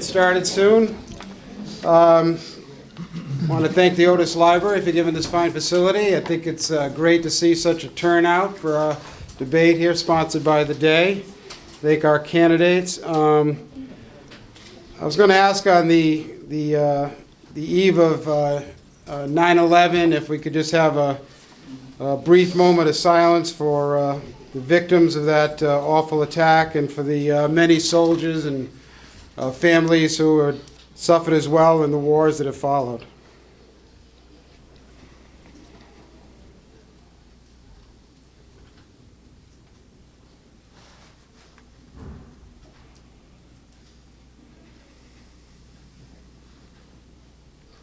Started soon. Want to thank the Otis Library for giving this fine facility. I think it's great to see such a turnout for a debate here sponsored by the day. Thank our candidates. I was going to ask on the eve of 9/11 if we could just have a brief moment of silence for the victims of that awful attack and for the many soldiers and families who have suffered as well in the wars that have followed.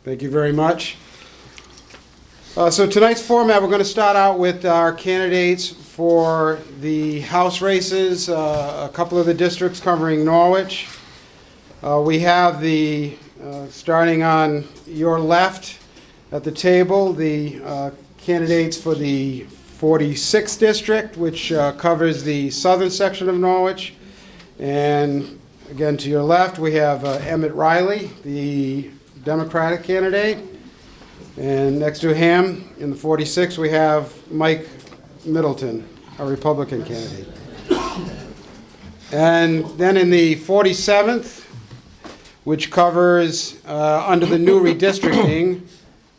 Thank you very much. So tonight's format, we're going to start out with our candidates for the House races, a couple of the districts covering Norwich. We have starting on your left at the table, the candidates for the 46th district, which covers the southern section of Norwich. And again, to your left, we have Emmett Riley, the Democratic candidate. And next to him, in the 46th, we have Mike Middleton, a Republican candidate. And then in the 47th, which covers, under the new redistricting,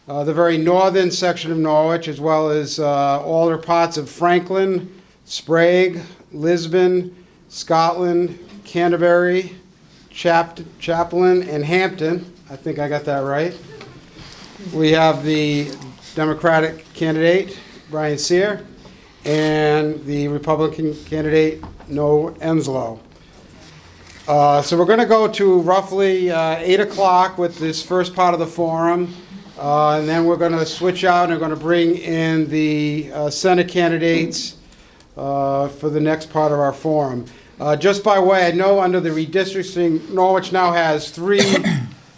the very northern section of Norwich, as well as all the parts of Franklin, Sprague, Lisbon, Scotland, Canterbury, Chaplin, and Hampton. I think I got that right. We have the Democratic candidate, Brian Sear, and the Republican candidate, Noah Enslow. So we're going to go to roughly 8 o'clock with this first part of the forum, and then we're going to switch out and we're going to bring in the Senate candidates for the next part of our forum. Just by way, I know under the redistricting, Norwich now has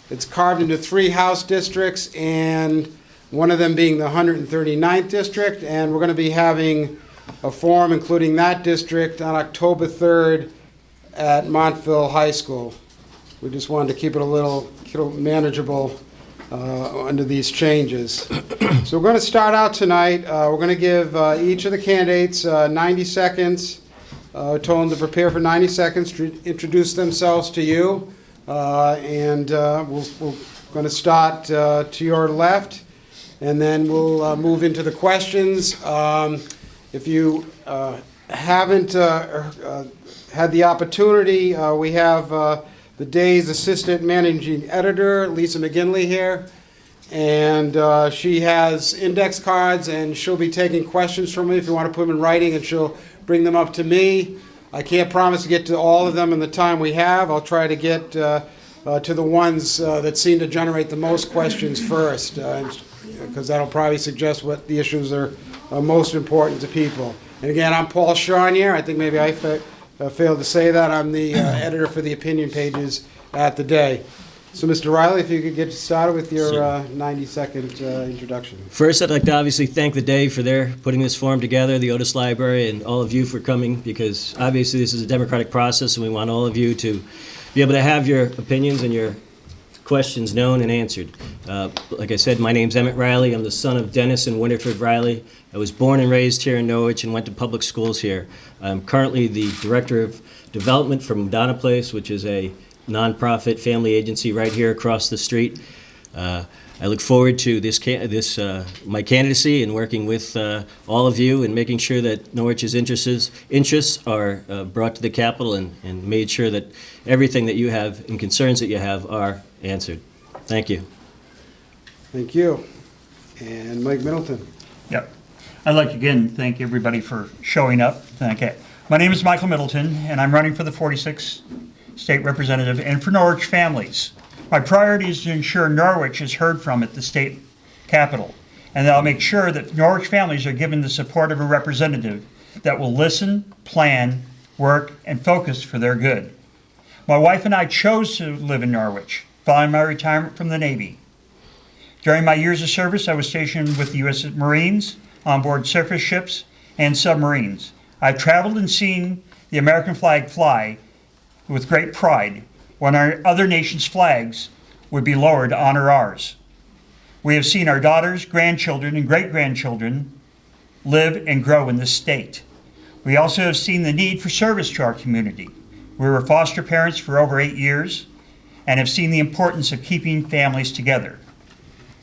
it's carved into 3 House districts, and one of them being the 139th district, and we're going to be having a forum including that district on October 3rd at Montville High School. We just wanted to keep it a little manageable under these changes. So we're going to start out tonight. We're going to give each of the candidates 90 seconds. Told them to prepare for 90 seconds to introduce themselves to you. We're going to start to your left, and then we'll move into the questions. If you haven't had the opportunity, we have the day's assistant managing editor, Lisa McGinley, here, and she has index cards, and she'll be taking questions from me if you want to put them in writing, and she'll bring them up to me. I can't promise to get to all of them in the time we have. I'll try to get to the ones that seem to generate the most questions first, because that'll probably suggest what the issues are most important to people. And again, I'm Paul Charnier. I think maybe I failed to say that. I'm the editor for the opinion pages at the day. So, Mr. Riley, if you could get started with your 90-second introduction. First, I'd like to obviously thank the day for their putting this forum together, the Otis Library, and all of you for coming, because obviously this is a democratic process, and we want all of you to be able to have your opinions and your questions known and answered. Like I said, my name's Emmett Riley. I'm the son of Dennis and Winifred Riley. I was born and raised here in Norwich and went to public schools here. I'm currently the Director of Development for Madonna Place, which is a nonprofit family agency right here across the street. I look forward to my candidacy and working with all of you and making sure that Norwich's interests are brought to the Capitol and made sure that everything that you have and concerns that you have are answered. Thank you. Thank you. And Mike Middleton. Yep. I'd like to again thank everybody for showing up. My name is Michael Middleton, and I'm running for the 46th State Representative and for Norwich families. My priority is to ensure Norwich is heard from at the state capitol, and that I'll make sure that Norwich families are given the support of a representative that will listen, plan, work, and focus for their good. My wife and I chose to live in Norwich following my retirement from the Navy. During my years of service, I was stationed with the U.S. Marines on board surface ships and submarines. I've traveled and seen the American flag fly with great pride, when our other nations' flags would be lowered to honor ours. We have seen our daughters, grandchildren, and great-grandchildren live and grow in this state. We also have seen the need for service to our community. We were foster parents for over 8 years and have seen the importance of keeping families together.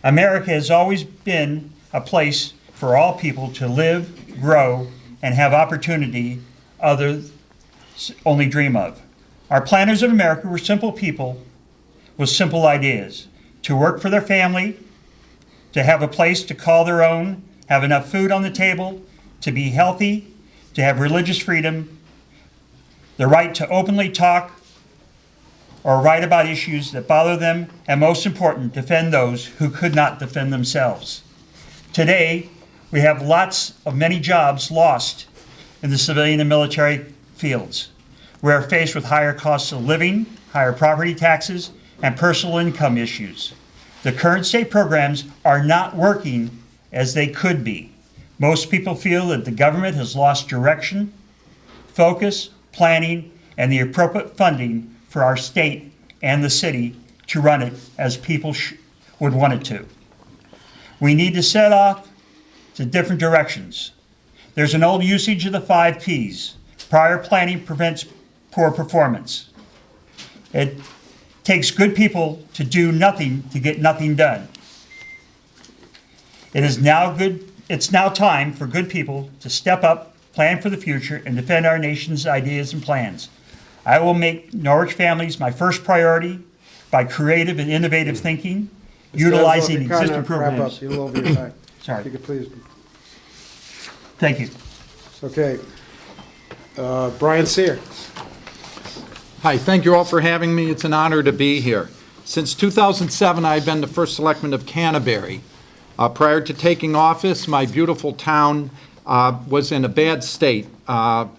America has always been a place for all people to live, grow, and have opportunity others only dream of. Our planners of America were simple people with simple ideas: to work for their family, to have a place to call their own, have enough food on the table, to be healthy, to have religious freedom, the right to openly talk or write about issues that bother them, and most important, defend those who could not defend themselves. Today, we have many jobs lost in the civilian and military fields. We are faced with higher costs of living, higher property taxes, and personal income issues. The current state programs are not working as they could be. Most people feel that the government has lost direction, focus, planning, and the appropriate funding for our state and the city to run it as people would want it to. We need to set off to different directions. There's an old usage of the 5 Ps. Prior planning prevents poor performance. It takes good people to do nothing to get nothing done. It's now time for good people to step up, plan for the future, and defend our nation's ideas and plans. I will make Norwich families my first priority by creative and innovative thinking, utilizing existing programs. You're a little over your time. Sorry. If you could please. Thank you. Okay. Brian Sear. Hi, thank you all for having me. It's an honor to be here. Since 2007, I've been the first selectman of Canterbury. Prior to taking office, my beautiful town was in a bad state.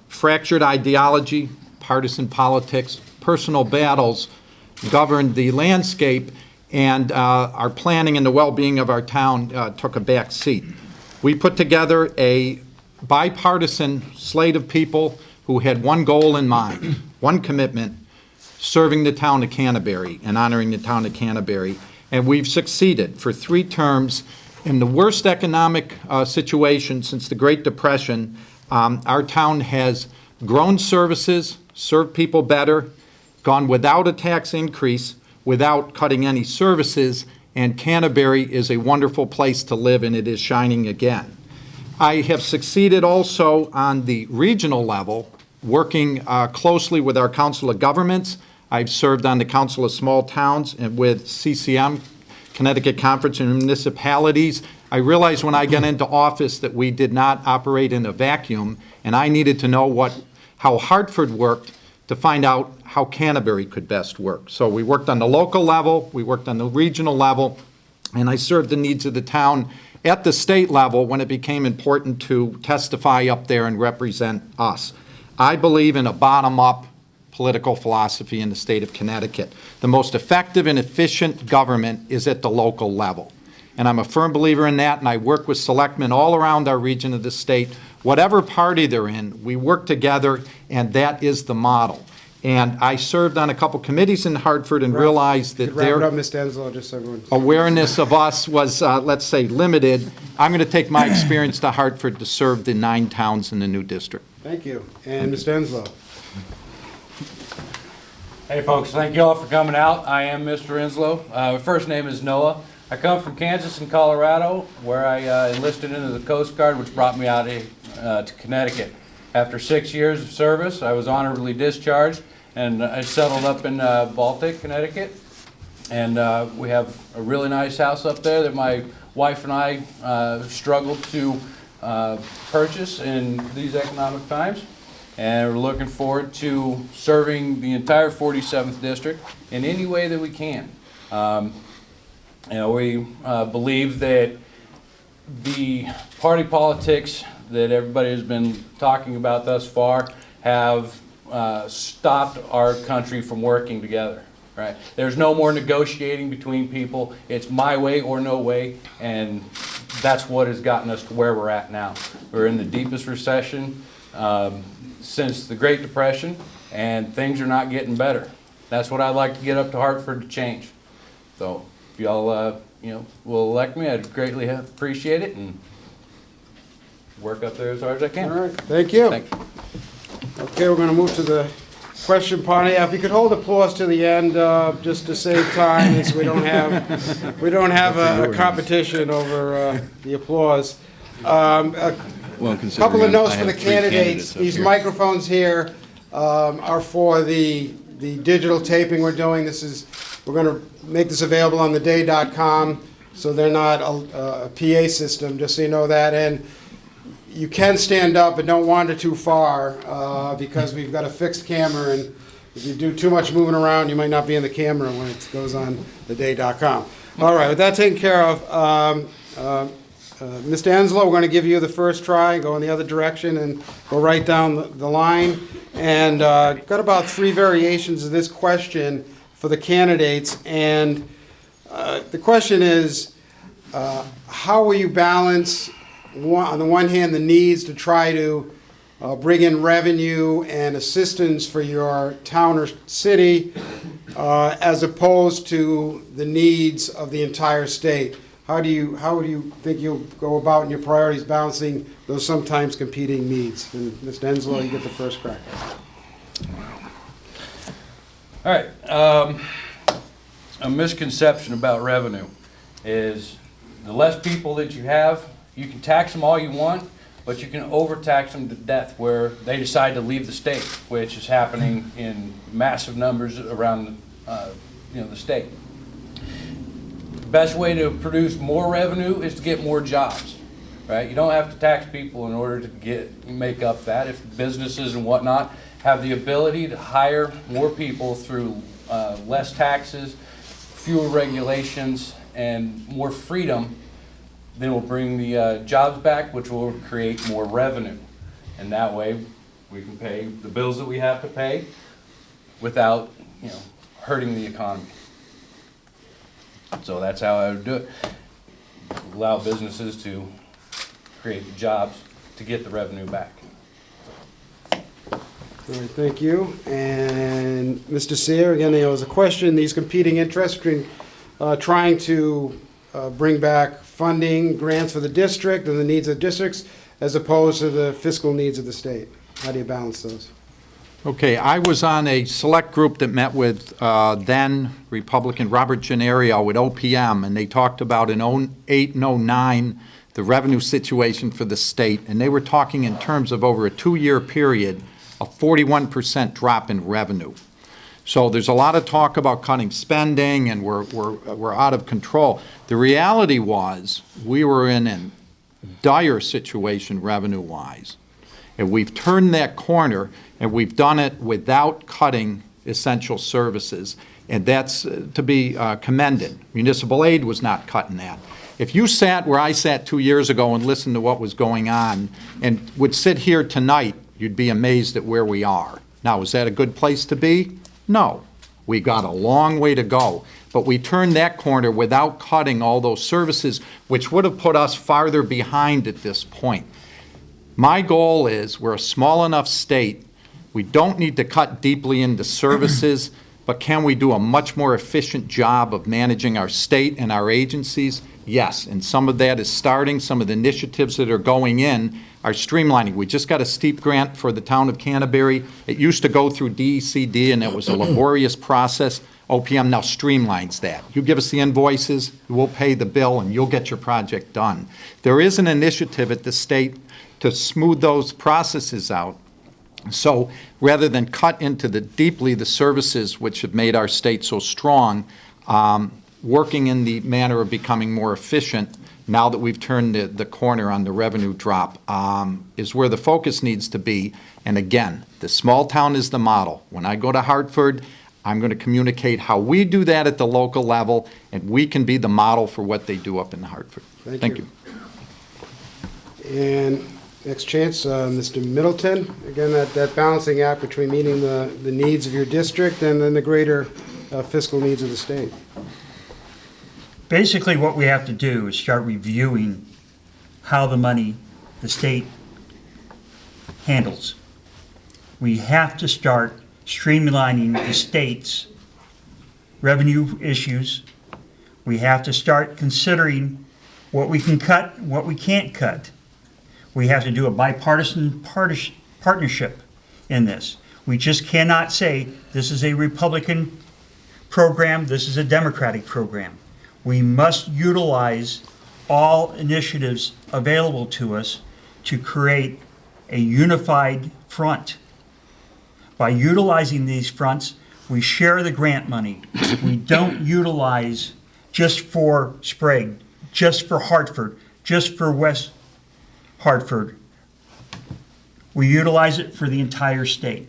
Fractured ideology, partisan politics, personal battles governed the landscape, and our planning and the well-being of our town took a back seat. We put together a bipartisan slate of people who had one goal in mind, one commitment: serving the town of Canterbury and honoring the town of Canterbury. And we've succeeded. For 3 terms, in the worst economic situation since the Great Depression, our town has grown services, served people better, gone without a tax increase, without cutting any services, and Canterbury is a wonderful place to live, and it is shining again. I have succeeded also on the regional level, working closely with our Council of Governments. I've served on the Council of Small Towns and with CCM, Connecticut Conference of Municipalities. I realized when I got into office that we did not operate in a vacuum, and I needed to know how Hartford worked to find out how Canterbury could best work. So we worked on the local level, we worked on the regional level, and I served the needs of the town at the state level when it became important to testify up there and represent us. I believe in a bottom-up political philosophy in the state of Connecticut. The most effective and efficient government is at the local level. And I'm a firm believer in that, and I work with selectmen all around our region of the state. Whatever party they're in, we work together, and that is the model. And I served on a couple committees in Hartford and realized that Wrap it their up, Ms. Denslow, just so everyone. awareness of us was, let's say, limited. I'm going to take my experience to Hartford to serve the 9 towns in the new district. Thank you. And Ms. Denslow. Hey folks, thank you all for coming out. I am Mr. Inslow. My first name is Noah. I come from Kansas and Colorado, where I enlisted into the Coast Guard, which brought me out to Connecticut. After 6 years of service, I was honorably discharged, and I settled up in Baltic, Connecticut. And we have a really nice house up there that my wife and I struggled to purchase in these economic times. And we're looking forward to serving the entire 47th District in any way that we can. We believe that the party politics that everybody has been talking about thus far have stopped our country from working together. Right? There's no more negotiating between people. It's my way or no way, and that's what has gotten us to where we're at now. We're in the deepest recession since the Great Depression, and things are not getting better. That's what I'd like to get up to Hartford to change. So if y'all, will elect me, I'd greatly appreciate it and work up there as hard as I All can. right, thank you. Thank you. Okay, we're going to move to the question part. Yeah, if you could hold applause to the end, just to save time, so we don't have a competition over the applause. A couple of notes for the candidates. These microphones here are for the digital taping we're doing. We're going to make this available on theday.com, so they're not a PA system, just so you know that. And you can stand up, but don't wander too far, because we've got a fixed camera, and if you do too much moving around, you might not be in the camera when it goes on theday.com. All right, with that taken care of, Mr. Enslow, we're going to give you the first try, go in the other direction, and go right down the line. And got about 3 variations of this question for the candidates. And the question is, how will you balance, on the one hand, the needs to try to bring in revenue and assistance for your town or city, as opposed to the needs of the entire state? How do you think you'll go about in your priorities balancing those sometimes competing needs? And Mr. Enslow, you get the first crack. All right. A misconception about revenue is the less people that you have, you can tax them all you want, but you can overtax them to death where they decide to leave the state, which is happening in massive numbers around the state. The best way to produce more revenue is to get more jobs, right? You don't have to tax people in order to make up that. If businesses and whatnot have the ability to hire more people through less taxes, fewer regulations, and more freedom, then we'll bring the jobs back, which will create more revenue. And that way, we can pay the bills that we have to pay without, hurting the economy. So that's how I would do it. Allow businesses to create the jobs to get the revenue back. All right, thank you. And Mr. Sear, again, there was a question, these competing interests between trying to bring back funding, grants for the district and the needs of districts, as opposed to the fiscal needs of the state. How do you balance those? Okay, I was on a select group that met with then Republican Robert Gennario at OPM, and they talked about in 08 and 09 the revenue situation for the state, and they were talking in terms of over a 2-year period, a 41% drop in revenue. So there's a lot of talk about cutting spending, and we're out of control. The reality was we were in a dire situation revenue-wise, and we've turned that corner, and we've done it without cutting essential services, and that's to be commended. Municipal aid was not cutting that. If you sat where I sat 2 years ago and listened to what was going on and would sit here tonight, you'd be amazed at where we are. Now, is that a good place to be? No. We got a long way to go. But we turned that corner without cutting all those services, which would have put us farther behind at this point. My goal is, we're a small enough state, we don't need to cut deeply into services, but can we do a much more efficient job of managing our state and our agencies? Yes, and some of that is starting. Some of the initiatives that are going in are streamlining. We just got a steep grant for the town of Canterbury. It used to go through DECD, and it was a laborious process. OPM now streamlines that. You give us the invoices, we'll pay the bill, and you'll get your project done. There is an initiative at the state to smooth those processes out. So rather than cut into deeply the services which have made our state so strong, working in the manner of becoming more efficient, now that we've turned the corner on the revenue drop, is where the focus needs to be. And again, the small town is the model. When I go to Hartford, I'm going to communicate how we do that at the local level, and we can be the model for what they do up in Hartford. Thank you. And next chance, Mr. Middleton. Again, that balancing act between meeting the needs of your district and then the greater fiscal needs of the state. Basically, what we have to do is start reviewing how the money the state handles. We have to start streamlining the state's revenue issues. We have to start considering what we can cut, and what we can't cut. We have to do a bipartisan partnership in this. We just cannot say this is a Republican program, this is a Democratic program. We must utilize all initiatives available to us to create a unified front. By utilizing these fronts, we share the grant money. We don't utilize just for Sprague, just for Hartford, just for West Hartford. We utilize it for the entire state.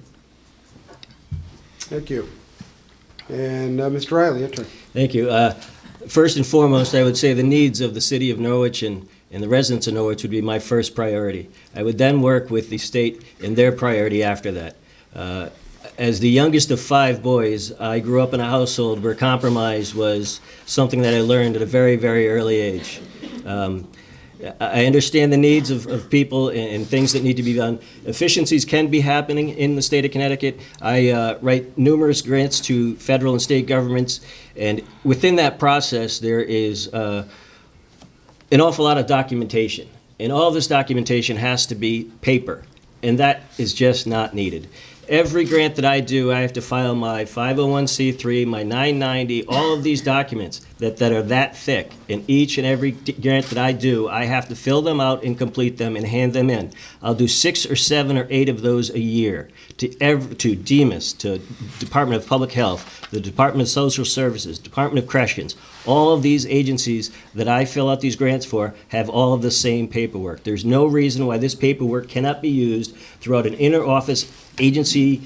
Thank you. And Mr. Riley, your turn. Thank you. First and foremost, I would say the needs of the city of Norwich and the residents of Norwich would be my first priority. I would then work with the state in their priority after that. As the youngest of 5 boys, I grew up in a household where compromise was something that I learned at a very, very early age. I understand the needs of people and things that need to be done. Efficiencies can be happening in the state of Connecticut. I write numerous grants to federal and state governments, and within that process, there is an awful lot of documentation. And all this documentation has to be paper, and that is just not needed. Every grant that I do, I have to file my 501c3, my 990, all of these documents that are that thick. And each and every grant that I do, I have to fill them out and complete them and hand them in. I'll do 6 or 7 or 8 of those a year to DEMIS, to Department of Public Health, the Department of Social Services, Department of Corrections. All of these agencies that I fill out these grants for have all of the same paperwork. There's no reason why this paperwork cannot be used throughout an inter-office agency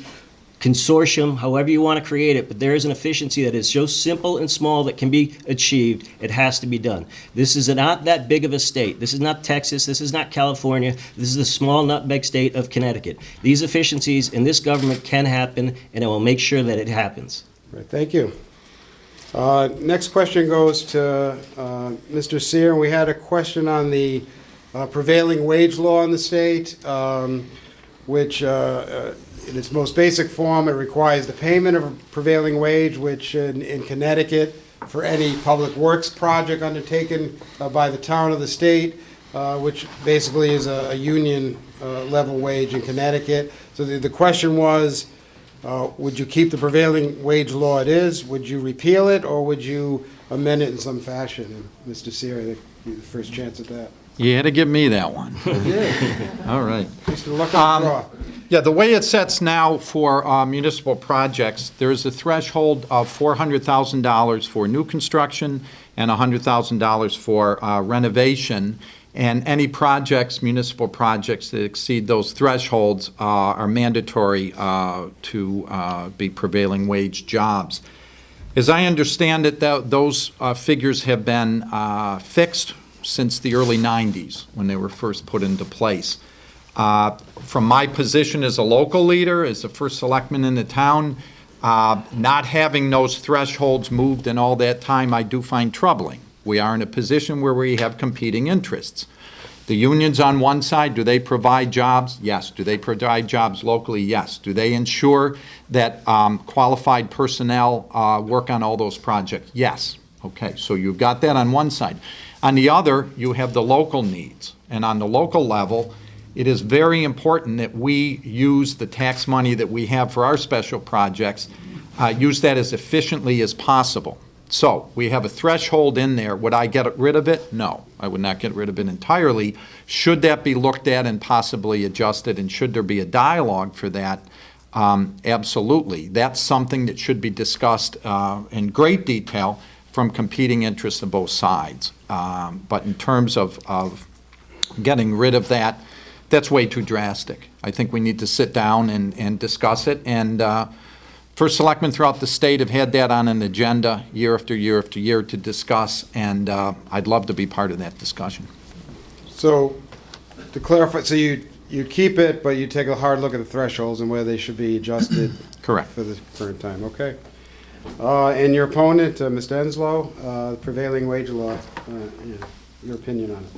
consortium, however you want to create it, but there is an efficiency that is so simple and small that can be achieved. It has to be done. This is not that big of a state. This is not Texas. This is not California. This is the small nutmeg state of Connecticut. These efficiencies in this government can happen, and I will make sure that it happens. Right, thank you. Next question goes to Mr. Sear. We had a question on the prevailing wage law in the state, which in its most basic form, it requires the payment of a prevailing wage, which in Connecticut, for any public works project undertaken by the town or the state, which basically is a union level wage in Connecticut. So the question was, would you keep the prevailing wage law it is? Would you repeal it, or would you amend it in some fashion? And Mr. Sear, I think you the first chance at that. You had to give me that one. All right. Mr. Luck of the draw. Yeah, the way it sets now for municipal projects, there is a threshold of $400,000 for new construction and $100,000 for renovation. And any projects, municipal projects that exceed those thresholds are mandatory to be prevailing wage jobs. As I understand it, those figures have been fixed since the early 90s when they were first put into place. From my position as a local leader, as the first selectman in the town, not having those thresholds moved in all that time, I do find troubling. We are in a position where we have competing interests. The unions on one side, do they provide jobs? Yes. Do they provide jobs locally? Yes. Do they ensure that qualified personnel work on all those projects? Yes. Okay, so you've got that on one side. On the other, you have the local needs. And on the local level, it is very important that we use the tax money that we have for our special projects, use that as efficiently as possible. So we have a threshold in there. Would I get rid of it? No, I would not get rid of it entirely. Should that be looked at and possibly adjusted, and should there be a dialogue for that? Absolutely. That's something that should be discussed in great detail from competing interests on both sides. But in terms of getting rid of that, that's way too drastic. I think we need to sit down and discuss it. And first selectmen throughout the state have had that on an agenda year after year after year to discuss, and I'd love to be part of that discussion. So, to clarify, so you keep it, but you take a hard look at the thresholds and whether they should be adjusted Correct. for the current time, okay? And your opponent, Mr. Enslow, prevailing wage law, your opinion on it?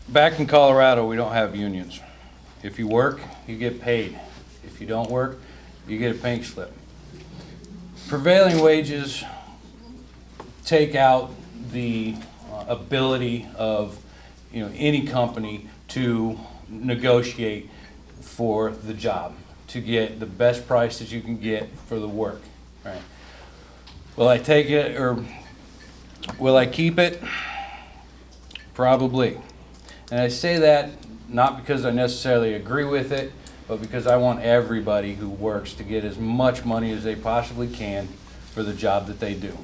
Back in Colorado, we don't have unions. If you work, you get paid. If you don't work, you get a pink slip. Prevailing wages take out the ability of any company to negotiate for the job, to get the best price that you can get for the work, right? Will I take it or will I keep it? Probably. And I say that not because I necessarily agree with it, but because I want everybody who works to get as much money as they possibly can for the job that they do,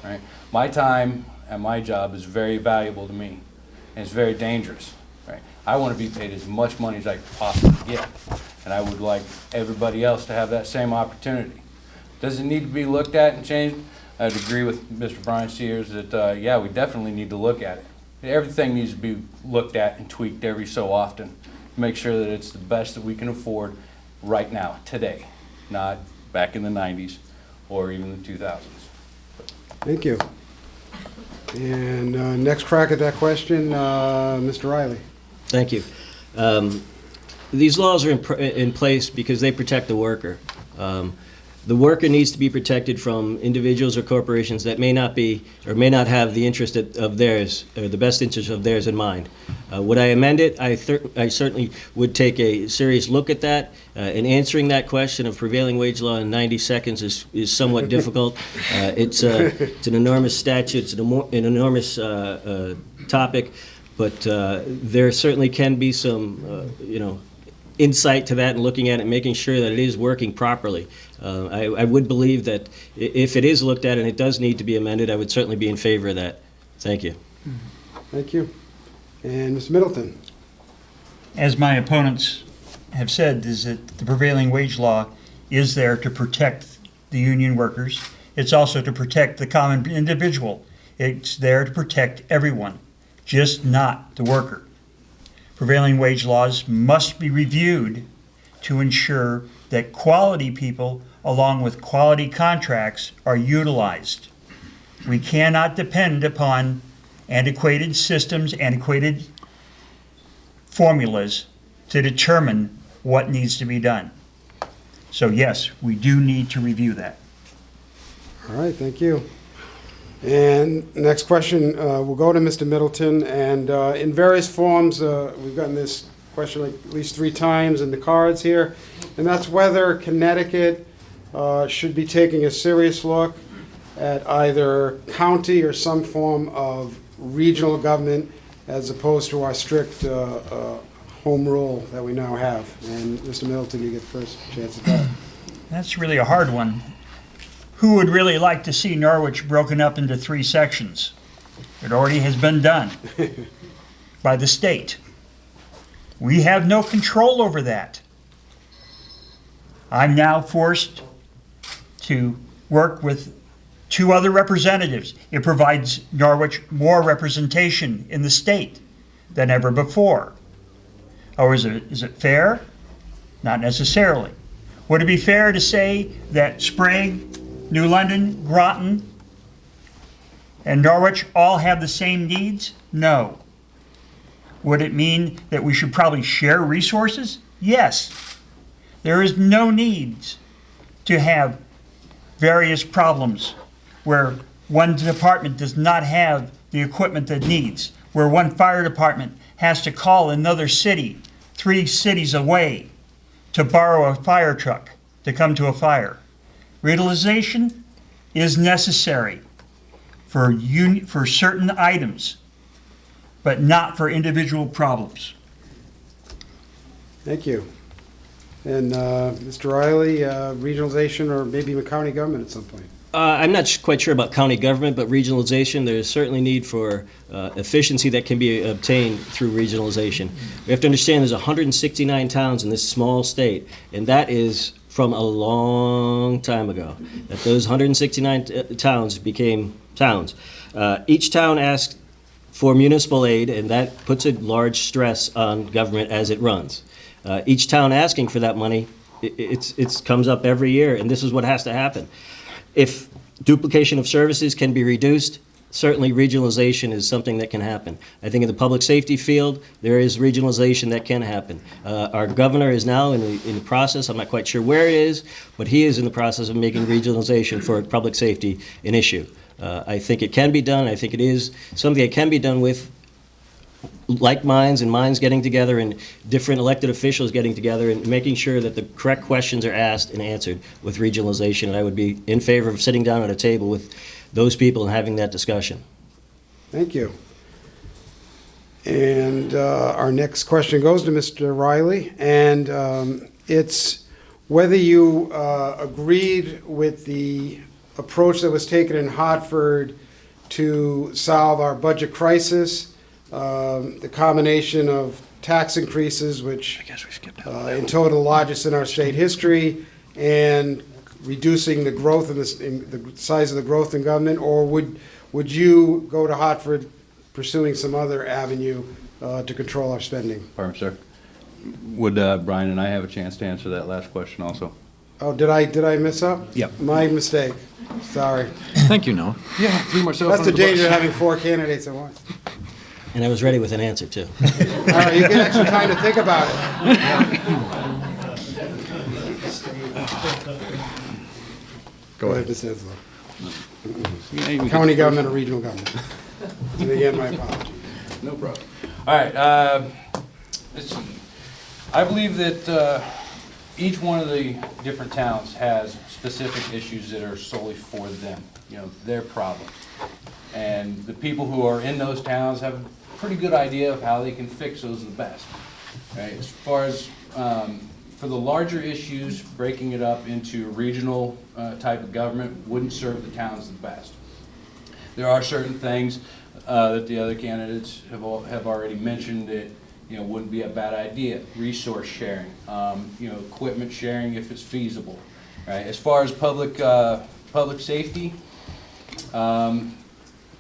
right? My time and my job is very valuable to me, and it's very dangerous, right? I want to be paid as much money as I can possibly get, and I would like everybody else to have that same opportunity. Does it need to be looked at and changed? I'd agree with Mr. Brian Sears that, yeah, we definitely need to look at it. Everything needs to be looked at and tweaked every so often to make sure that it's the best that we can afford right now, today, not back in the 90s or even the 2000s. Thank you. And next crack at that question, Mr. Riley. Thank you. These laws are in place because they protect the worker. The worker needs to be protected from individuals or corporations that may not be or may not have the interest of theirs or the best interest of theirs in mind. Would I amend it? I certainly would take a serious look at that. And answering that question of prevailing wage law in 90 seconds is somewhat difficult. It's an enormous statute. It's an enormous topic. But there certainly can be some, insight to that and looking at it and making sure that it is working properly. I would believe that if it is looked at and it does need to be amended, I would certainly be in favor of that. Thank you. Thank you. And Mr. Middleton. As my opponents have said, is that the prevailing wage law is there to protect the union workers. It's also to protect the common individual. It's there to protect everyone, just not the worker. Prevailing wage laws must be reviewed to ensure that quality people, along with quality contracts, are utilized. We cannot depend upon antiquated systems, antiquated formulas to determine what needs to be done. So yes, we do need to review that. All right, thank you. And next question, we'll go to Mr. Middleton. And in various forms, we've gotten this question like at least 3 times in the cards here, and that's whether Connecticut should be taking a serious look at either county or some form of regional government as opposed to our strict home rule that we now have. And Mr. Middleton, you get the first chance at that. That's really a hard one. Who would really like to see Norwich broken up into 3 sections? It already has been done by the state. We have no control over that. I'm now forced to work with 2 other representatives. It provides Norwich more representation in the state than ever before. Or is it fair? Not necessarily. Would it be fair to say that Sprague, New London, Groton, and Norwich all have the same needs? No. Would it mean that we should probably share resources? Yes. There is no need to have various problems where one department does not have the equipment that needs, where one fire department has to call another city 3 cities away to borrow a fire truck to come to a fire. Regionalization is necessary for certain items, but not for individual problems. Thank you. And Mr. Riley, regionalization or maybe even county government at some point? I'm not quite sure about county government, but regionalization, there's certainly need for efficiency that can be obtained through regionalization. We have to understand there's 169 towns in this small state, and that is from a long time ago, that those 169 towns became towns. Each town asked for municipal aid, and that puts a large stress on government as it runs. Each town asking for that money, it comes up every year, and this is what has to happen. If duplication of services can be reduced, certainly regionalization is something that can happen. I think in the public safety field, there is regionalization that can happen. Our governor is now in the process, I'm not quite sure where it is, but he is in the process of making regionalization for public safety an issue. I think it can be done. I think it is something that can be done with like minds and minds getting together and different elected officials getting together and making sure that the correct questions are asked and answered with regionalization. And I would be in favor of sitting down at a table with those people and having that discussion. Thank you. And our next question goes to Mr. Riley, and it's whether you agreed with the approach that was taken in Hartford to solve our budget crisis, the combination of tax increases, which in total the largest in our state history, and reducing the growth in the size of the growth in government, or would you go to Hartford pursuing some other avenue to control our spending? Pardon, sir. Would Brian and I have a chance to answer that last question also? Oh, did I mess up? Yep. My mistake. Sorry. Thank you, Noah. Yeah, threw myself That's the danger of having 4 candidates at once. And I was ready with an answer, too. All right, you get extra time to think about it. Go ahead, Mr. Isler. County government or regional government? And again, my apologies. No problem. All right, let's see. I believe that each one of the different towns has specific issues that are solely for them, their problems. And the people who are in those towns have a pretty good idea of how they can fix those the best. Right? As far as for the larger issues, breaking it up into regional type of government wouldn't serve the towns the best. There are certain things that the other candidates have already mentioned that wouldn't be a bad idea. Resource sharing, equipment sharing if it's feasible. Right? As far as public safety,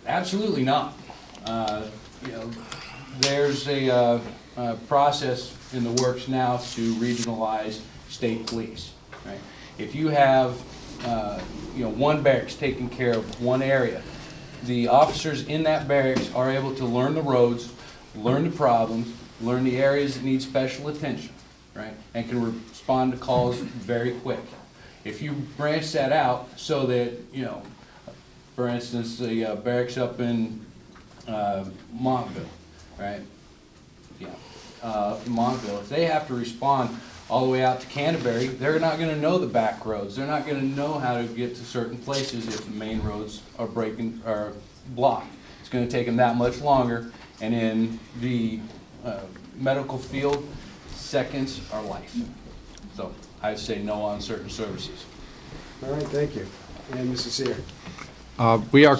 absolutely not. There's a process in the works now to regionalize state police. Right? If you have one barracks taking care of one area, the officers in that barracks are able to learn the roads, learn the problems, learn the areas that need special attention, right? And can respond to calls very quick. If you branch that out so that, for instance, the barracks up in Montville, right? Montville, if they have to respond all the way out to Canterbury, they're not going to know the back roads. They're not going to know how to get to certain places if the main roads are blocked. It's going to take them that much longer, and in the medical field, seconds are life. So I'd say no on certain services. All right, thank you. And Mrs. Seer. We are, I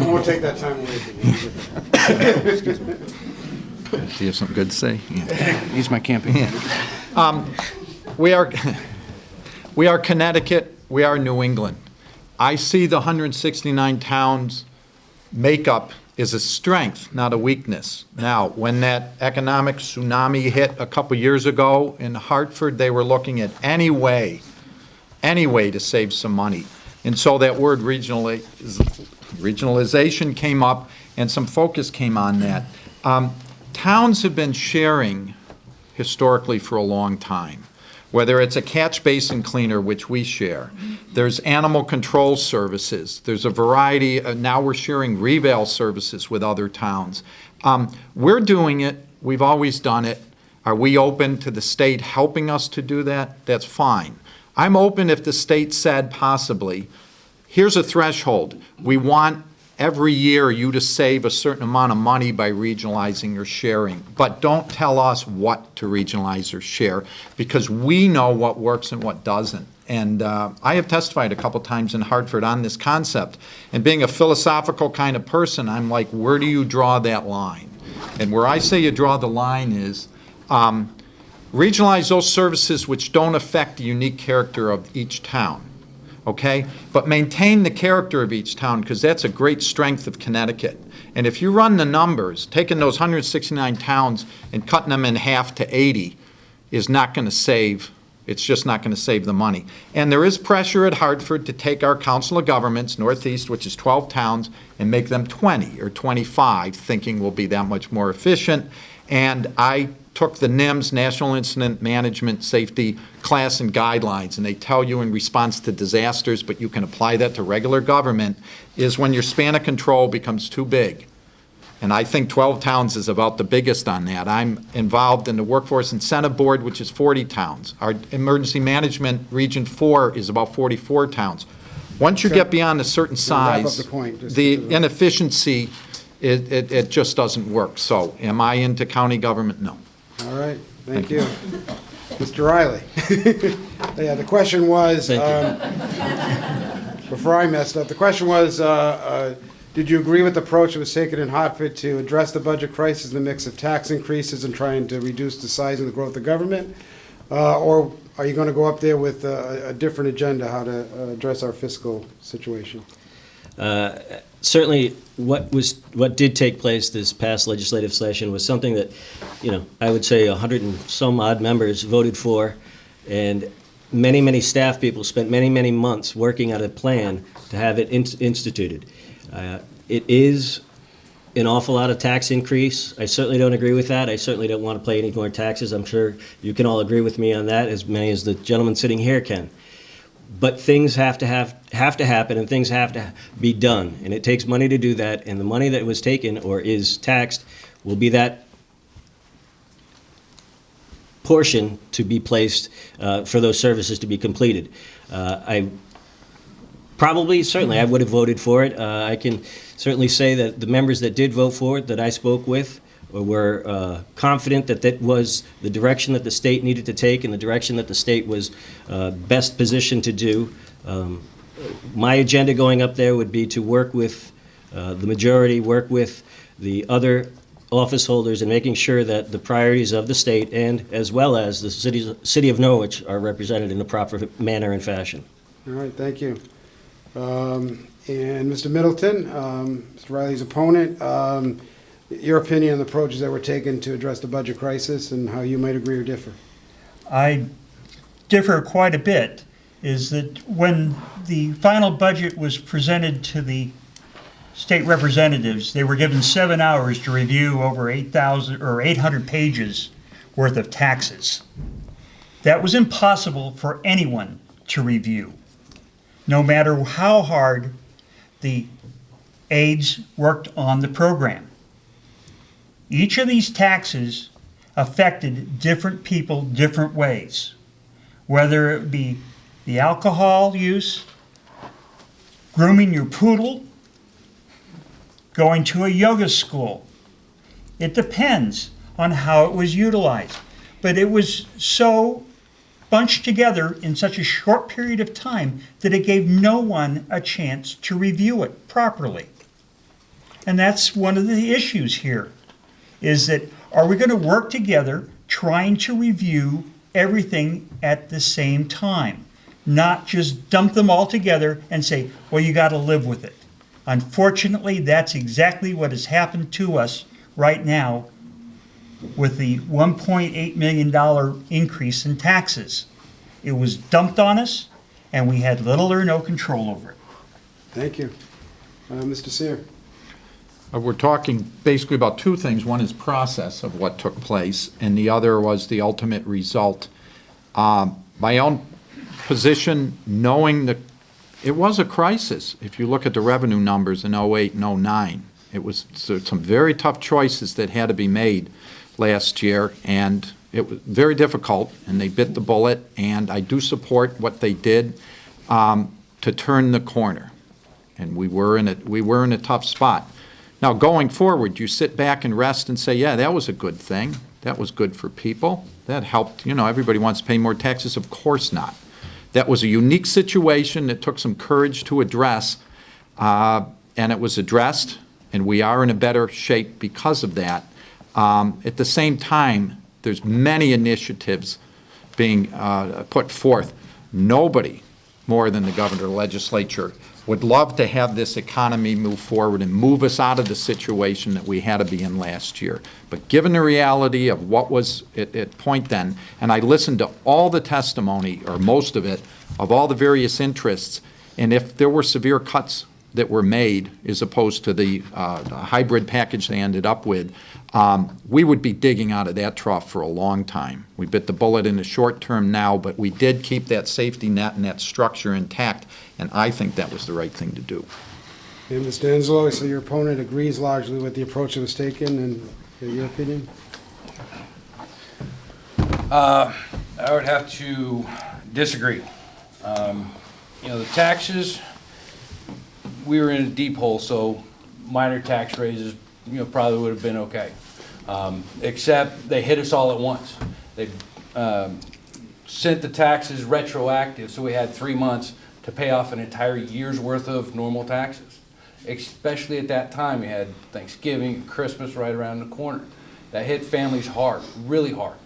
won't take that time away from you. Excuse me. do you have something good to say? Yeah. He's my campaign. We are Connecticut, we are New England. I see the 169 towns makeup is a strength, not a weakness. Now, when that economic tsunami hit a couple years ago in Hartford, they were looking at any way to save some money. And so that word regionalization came up, and some focus came on that. Towns have been sharing historically for a long time. Whether it's a catch basin cleaner, which we share, there's animal control services, there's a variety, now we're sharing revale services with other towns. We're doing it, we've always done it. Are we open to the state helping us to do that? That's fine. I'm open if the state said possibly, here's a threshold. We want every year you to save a certain amount of money by regionalizing or sharing. But don't tell us what to regionalize or share, because we know what works and what doesn't. And I have testified a couple times in Hartford on this concept. And being a philosophical kind of person, I'm like, where do you draw that line? And where I say you draw the line is regionalize those services which don't affect the unique character of each town. Okay? But maintain the character of each town, because that's a great strength of Connecticut. And if you run the numbers, taking those 169 towns and cutting them in half to 80 is not going to save It's just not going to save the money. And there is pressure at Hartford to take our Council of Governments, Northeast, which is 12 towns, and make them 20 or 25, thinking we'll be that much more efficient. And I took the NIMS, National Incident Management Safety class and guidelines, and they tell you in response to disasters, but you can apply that to regular government, is when your span of control becomes too big. And I think 12 towns is about the biggest on that. I'm involved in the Workforce Incentive Board, which is 40 towns. Our Emergency Management Region 4 is about 44 towns. Once you get beyond a certain Wrap up size, the point, just the to the- inefficiency, it just doesn't work. So am I into county government? No. All right, thank you. Mr. Riley. Yeah, the question was, before I messed up, the question was, did you agree with the approach that was taken in Hartford to address the budget crisis, the mix of tax increases and trying to reduce the size and the growth of government? Or are you going to go up there with a different agenda, how to address our fiscal situation? Certainly, what did take place this past legislative session was something that, I would say 100 and some odd members voted for, and many staff people spent many months working on a plan to have it instituted. It is an awful lot of tax increase. I certainly don't agree with that. I certainly don't want to pay any more taxes. I'm sure you can all agree with me on that, as many as the gentleman sitting here can. But things have to happen, and things have to be done, and it takes money to do that. And the money that was taken or is taxed will be that portion to be placed for those services to be completed. Certainly, I would have voted for it. I can certainly say that the members that did vote for it, that I spoke with, were confident that that was the direction that the state needed to take and the direction that the state was best positioned to do. My agenda going up there would be to work with the majority, work with the other office holders in making sure that the priorities of the state and as well as the city of Norwich are represented in a proper manner and fashion. All right, thank you. And Mr. Middleton, Mr. Riley's opponent, your opinion on the approaches that were taken to address the budget crisis and how you might agree or differ. I differ quite a bit, is that when the final budget was presented to the state representatives, they were given 7 hours to review over 8,000 or 800 pages worth of taxes. That was impossible for anyone to review, no matter how hard the aides worked on the program. Each of these taxes affected different people different ways, whether it be the alcohol use, grooming your poodle, going to a yoga school. It depends on how it was utilized. But it was so bunched together in such a short period of time that it gave no one a chance to review it properly. And that's one of the issues here, is that are we going to work together trying to review everything at the same time, not just dump them all together and say, well, you got to live with it. Unfortunately, that's exactly what has happened to us right now with the $1.8 million increase in taxes. It was dumped on us, and we had little or no control over it. Thank you. Mr. Sear. We're talking basically about two things. One is process of what took place, and the other was the ultimate result. My own position, knowing that it was a crisis. If you look at the revenue numbers in 08 and 09, it was some very tough choices that had to be made last year, and it was very difficult, and they bit the bullet, and I do support what they did to turn the corner. And we were in a tough spot. Now, going forward, you sit back and rest and say, yeah, that was a good thing. That was good for people. That helped. Everybody wants to pay more taxes. Of course not. That was a unique situation that took some courage to address, and it was addressed, and we are in a better shape because of that. At the same time, there's many initiatives being put forth. Nobody more than the governor, legislature, would love to have this economy move forward and move us out of the situation that we had to be in last year. But given the reality of what was at point then, and I listened to all the testimony, or most of it, of all the various interests, and if there were severe cuts that were made as opposed to the hybrid package they ended up with, we would be digging out of that trough for a long time. We bit the bullet in the short term now, but we did keep that safety net and that structure intact, and I think that was the right thing to do. And Mr. Enslow, so your opponent agrees largely with the approach that was taken, and your opinion? I would have to disagree. The taxes, we were in a deep hole, so minor tax raises, probably would have been okay. Except they hit us all at once. They sent the taxes retroactive, so we had 3 months to pay off an entire year's worth of normal taxes. Especially at that time, we had Thanksgiving and Christmas right around the corner. That hit families hard, really hard.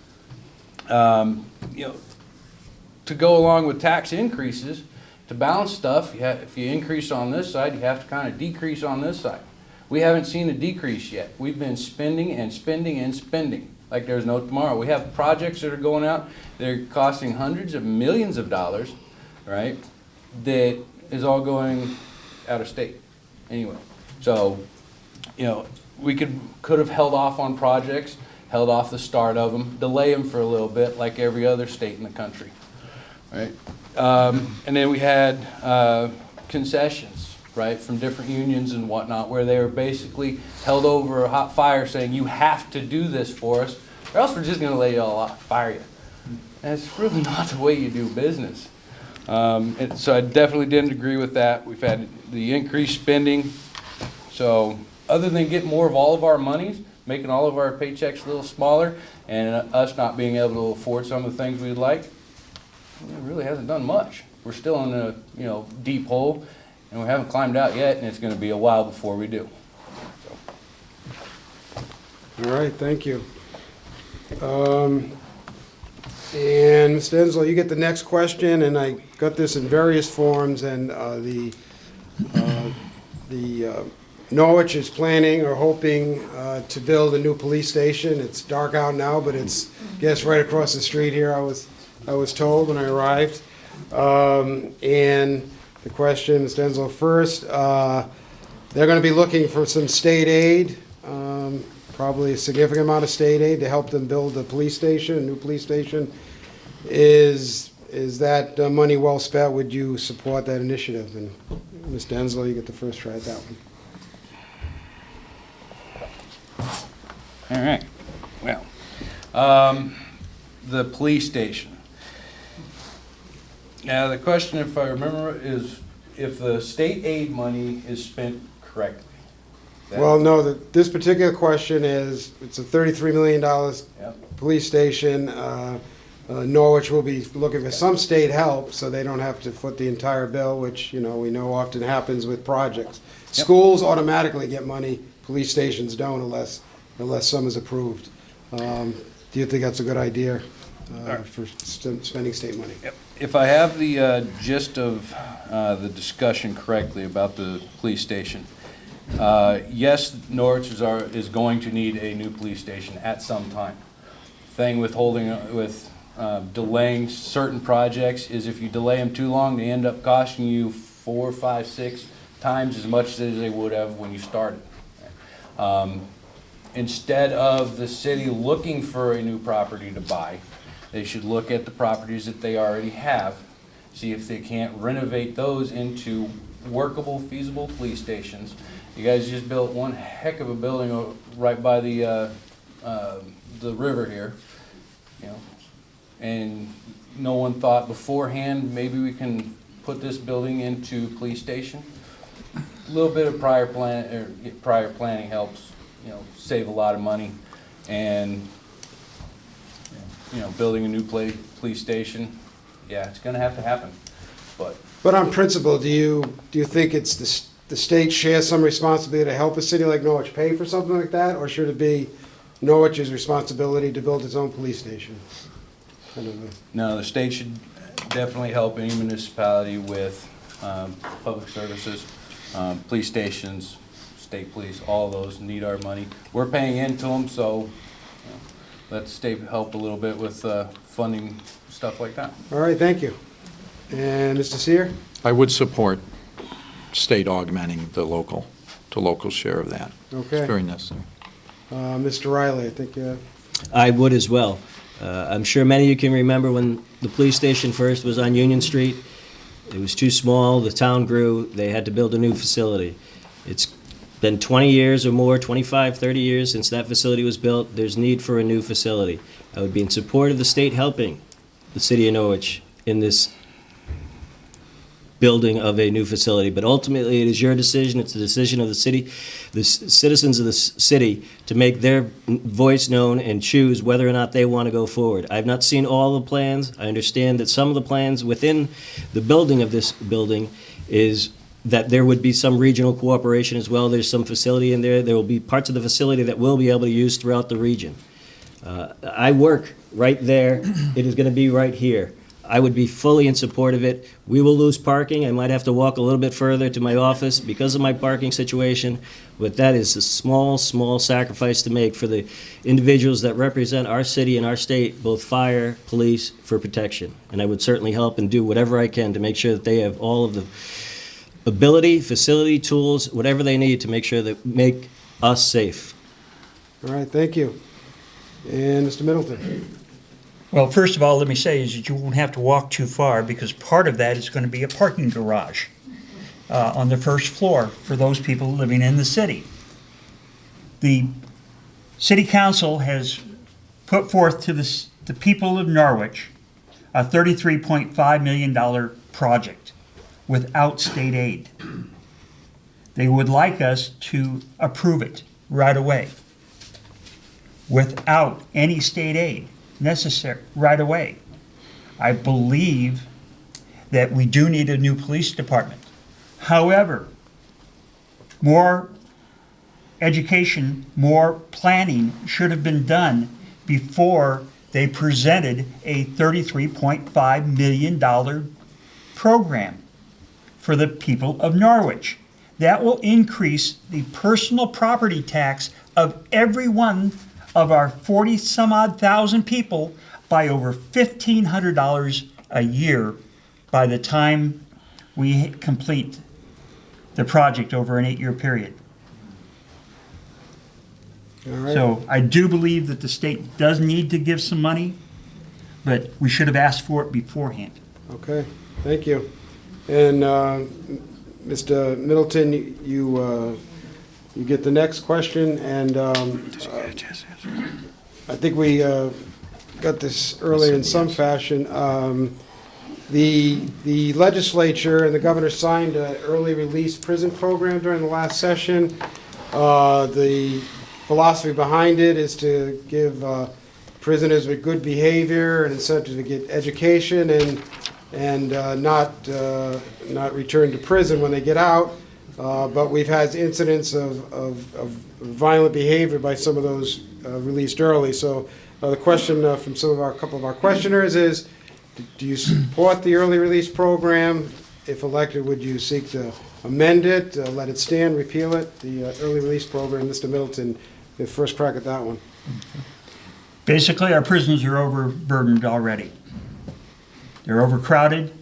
To go along with tax increases, to balance stuff, if you increase on this side, you have to kind of decrease on this side. We haven't seen a decrease yet. We've been spending and spending and spending like there's no tomorrow. We have projects that are going out that are costing hundreds of millions of dollars, right, that is all going out of state anyway. So, we could have held off on projects, held off the start of them, delay them for a little bit like every other state in the country, right? And then we had concessions, right, from different unions and whatnot, where they were basically held over a hot fire saying, you have to do this for us, or else we're just going to lay you all off, fire you. And it's really not the way you do business. And so I definitely didn't agree with that. We've had the increased spending. So other than getting more of all of our monies, making all of our paychecks a little smaller, and us not being able to afford some of the things we'd like, it really hasn't done much. We're still in a deep hole, and we haven't climbed out yet, and it's going to be a while before we do. All right, thank you. And Mr. Enslow, you get the next question, and I got this in various forms, and the Norwich is planning or hoping to build a new police station. It's dark out now, but it's, I guess, right across the street here, I was told when I arrived. And the question, Mr. Enslow, first, they're going to be looking for some state aid, probably a significant amount of state aid to help them build a police station, a new police station. Is that money well spent? Would you support that initiative? And Mr. Enslow, you get the first try at that one. All right. Well, the police station. Now, the question, if I remember, is if the state aid money is spent correctly. Well, no, this particular question is, it's a $33 million Yep. police station. Norwich will be looking for some state help, so they don't have to foot the entire bill, which, we know often happens with projects. Yep. Schools automatically get money, police stations don't unless some is approved. Do you think that's a good idea for spending state money? Yep. If I have the gist of the discussion correctly about the police station, yes, Norwich is going to need a new police station at some time. Thing with delaying certain projects is if you delay them too long, they end up costing you 4, 5, 6 times as much as they would have when you started. Instead of the city looking for a new property to buy, they should look at the properties that they already have, see if they can't renovate those into workable, feasible police stations. You guys just built one heck of a building right by the river here, and no one thought beforehand maybe we can put this building into police station. A little bit of prior planning helps, save a lot of money, and building a new police station, yeah, it's going to have to happen, but on principle, do you think it's the state shares some responsibility to help a city like Norwich pay for something like that, or should it be Norwich's responsibility to build its own police station? No, the state should definitely help any municipality with public services, police stations, state police, all of those need our money. We're paying into them, so let the state help a little bit with funding stuff like that. All right, thank you. And Mr. Seer? I would support state augmenting the local share of that. Okay. It's very necessary. Mr. Riley, I think, I would as well. I'm sure many of you can remember when the police station first was on Union Street. It was too small, the town grew, they had to build a new facility. It's been 20 years or more, 25, 30 years since that facility was built. There's need for a new facility. I would be in support of the state helping the city of Norwich in this building of a new facility, but ultimately it is your decision. It's the decision of the city, the citizens of the city, to make their voice known and choose whether or not they want to go forward. I've not seen all the plans. I understand that some of the plans within the building of this building is that there would be some regional cooperation as well. There's some facility in there. There will be parts of the facility that we'll be able to use throughout the region. I work right there. It is going to be right here. I would be fully in support of it. We will lose parking. I might have to walk a little bit further to my office because of my parking situation, but that is a small, small sacrifice to make for the individuals that represent our city and our state, both fire, police, for protection. And I would certainly help and do whatever I can to make sure that they have all of the ability, facility, tools, whatever they need to make sure that make us safe. all right, thank you. And Mr. Middleton? Well, first of all, let me say is that you won't have to walk too far because part of that is going to be a parking garage on the first floor for those people living in the city. The city council has put forth to the people of Norwich a $33.5 million project without state aid. They would like us to approve it right away without any state aid necessary right away. I believe that we do need a new police department. However, more education, more planning should have been done before they presented a $33.5 million program for the people of Norwich. That will increase the personal property tax of every one of our 40-some-odd thousand people by over $1,500 a year by the time we complete the project over an 8-year period. All right. So I do believe that the state does need to give some money, but we should have asked for it beforehand. Okay, thank you. And Mr. Middleton, you get the next question, and I think we got this earlier in some fashion. The legislature and the governor signed an early release prison program during the last session. The philosophy behind it is to give prisoners with good behavior an incentive to get education and not return to prison when they get out. But we've had incidents of violent behavior by some of those released early. So the question from a couple of our questioners is, do you support the early release program? If elected, would you seek to amend it, let it stand, repeal it, the early release program? Mr. Middleton, the first crack at that one. Basically, our prisons are overburdened already. They're overcrowded.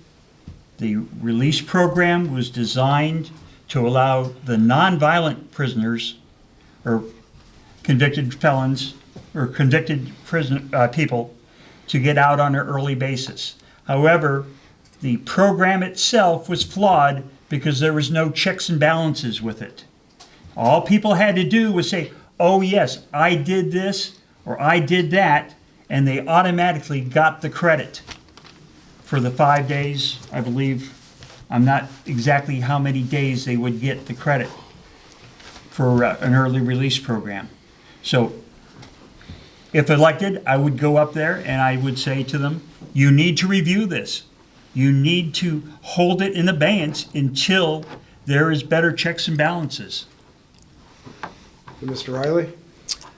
The release program was designed to allow the nonviolent prisoners or convicted felons or convicted people to get out on an early basis. However, the program itself was flawed because there was no checks and balances with it. All people had to do was say, oh yes, I did this or I did that, and they automatically got the credit for the 5 days, I believe. I'm not exactly how many days they would get the credit for an early release program. So if elected, I would go up there and I would say to them, you need to review this. You need to hold it in abeyance until there is better checks and balances. Mr. Riley?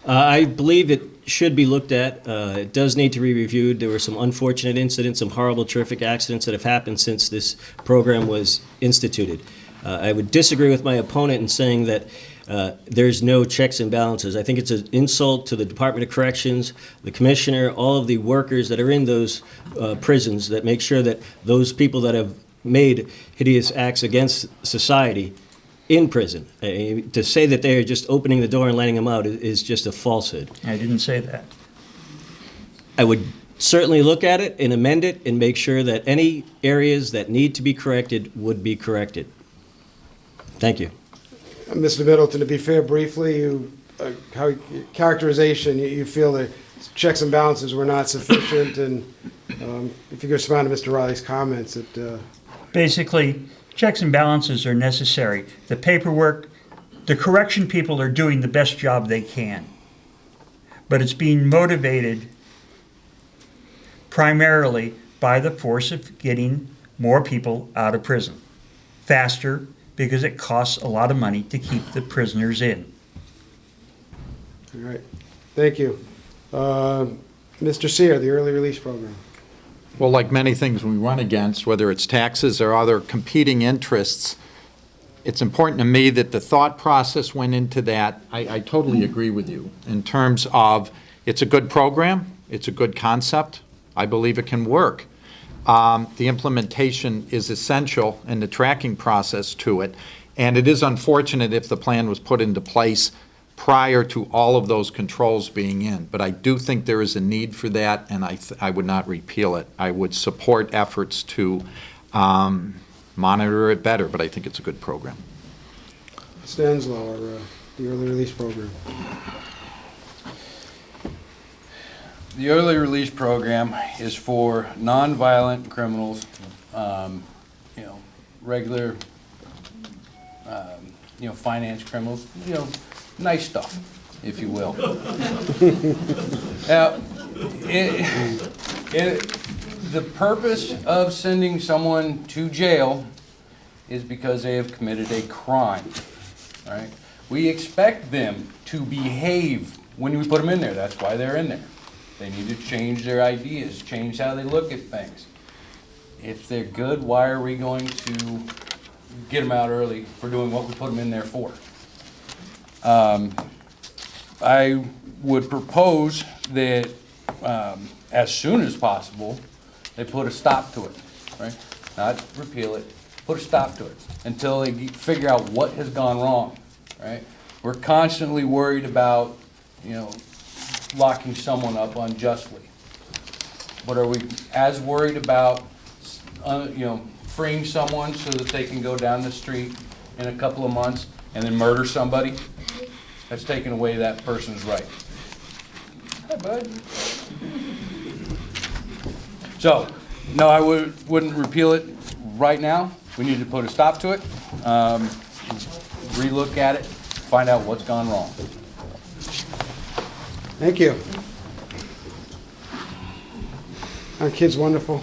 I believe it should be looked at. It does need to be reviewed. There were some unfortunate incidents, some horrible, terrific accidents that have happened since this program was instituted. I would disagree with my opponent in saying that there's no checks and balances. I think it's an insult to the Department of Corrections, the commissioner, all of the workers that are in those prisons that make sure that those people that have made hideous acts against society in prison. To say that they are just opening the door and letting them out is just a falsehood. I didn't say that. I would certainly look at it and amend it and make sure that any areas that need to be corrected would be corrected. Thank you. Mr. Middleton, to be fair, briefly, characterization, you feel that checks and balances were not sufficient, and if you could respond to Mr. Riley's comments, Basically, checks and balances are necessary. The paperwork, the correction people are doing the best job they can. But it's being motivated primarily by the force of getting more people out of prison faster, because it costs a lot of money to keep the prisoners in. all right, thank you. Mr. Sear, the early release program. Well, like many things we run against, whether it's taxes or other competing interests, it's important to me that the thought process went into that. I totally agree with you in terms of it's a good program, it's a good concept, I believe it can work. The implementation is essential in the tracking process to it, and it is unfortunate if the plan was put into place prior to all of those controls being in. But I do think there is a need for that, and I would not repeal it. I would support efforts to monitor it better, but I think it's a good program. Mr. Enslow, the early release program. The early release program is for nonviolent criminals, regular, finance criminals, nice stuff, if you will. Now, the purpose of sending someone to jail is because they have committed a crime, right? We expect them to behave when we put them in there. That's why they're in there. They need to change their ideas, change how they look at things. If they're good, why are we going to get them out early for doing what we put them in there for? I would propose that as soon as possible, they put a stop to it, right? Not repeal it, put a stop to it until they figure out what has gone wrong, right? We're constantly worried about, locking someone up unjustly. But are we as worried about, freeing someone so that they can go down the street in a couple of months and then murder somebody? That's taking away that person's right. Hi, bud. So, no, I wouldn't repeal it right now. We need to put a stop to it, relook at it, find out what's gone wrong. Thank you. Our kids wonderful?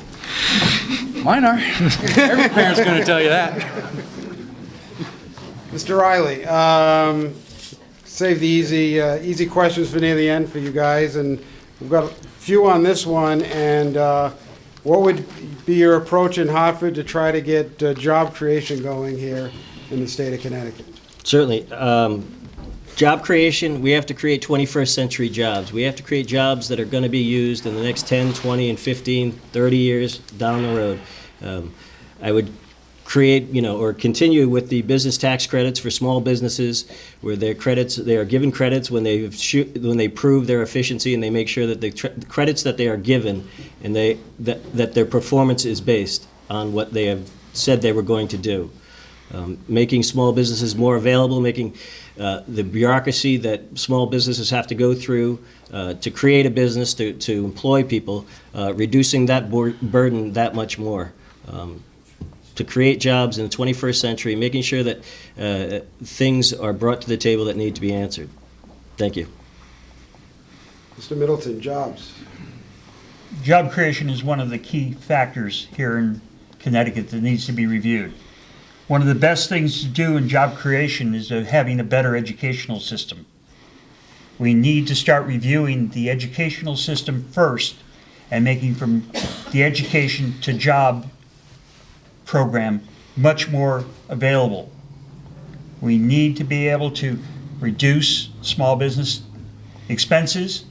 Mine are. Every parent's going to tell you that. Mr. Riley, save the easy questions for near the end for you guys, and we've got a few on this one. And what would be your approach in Hartford to try to get job creation going here in the state of Connecticut? Certainly. Job creation, we have to create 21st century jobs. We have to create jobs that are going to be used in the next 10, 20, and 15, 30 years down the road. I would create, or continue with the business tax credits for small businesses, where they are given credits when they prove their efficiency, and they make sure that the credits that they are given and that their performance is based on what they have said they were going to do. Making small businesses more available, making the bureaucracy that small businesses have to go through to create a business, to employ people, reducing that burden that much more. To create jobs in the 21st century, making sure that things are brought to the table that need to be answered. Thank you. Mr. Middleton, jobs. Job creation is one of the key factors here in Connecticut that needs to be reviewed. One of the best things to do in job creation is having a better educational system. We need to start reviewing the educational system first and making from the education to job program much more available. We need to be able to reduce small business expenses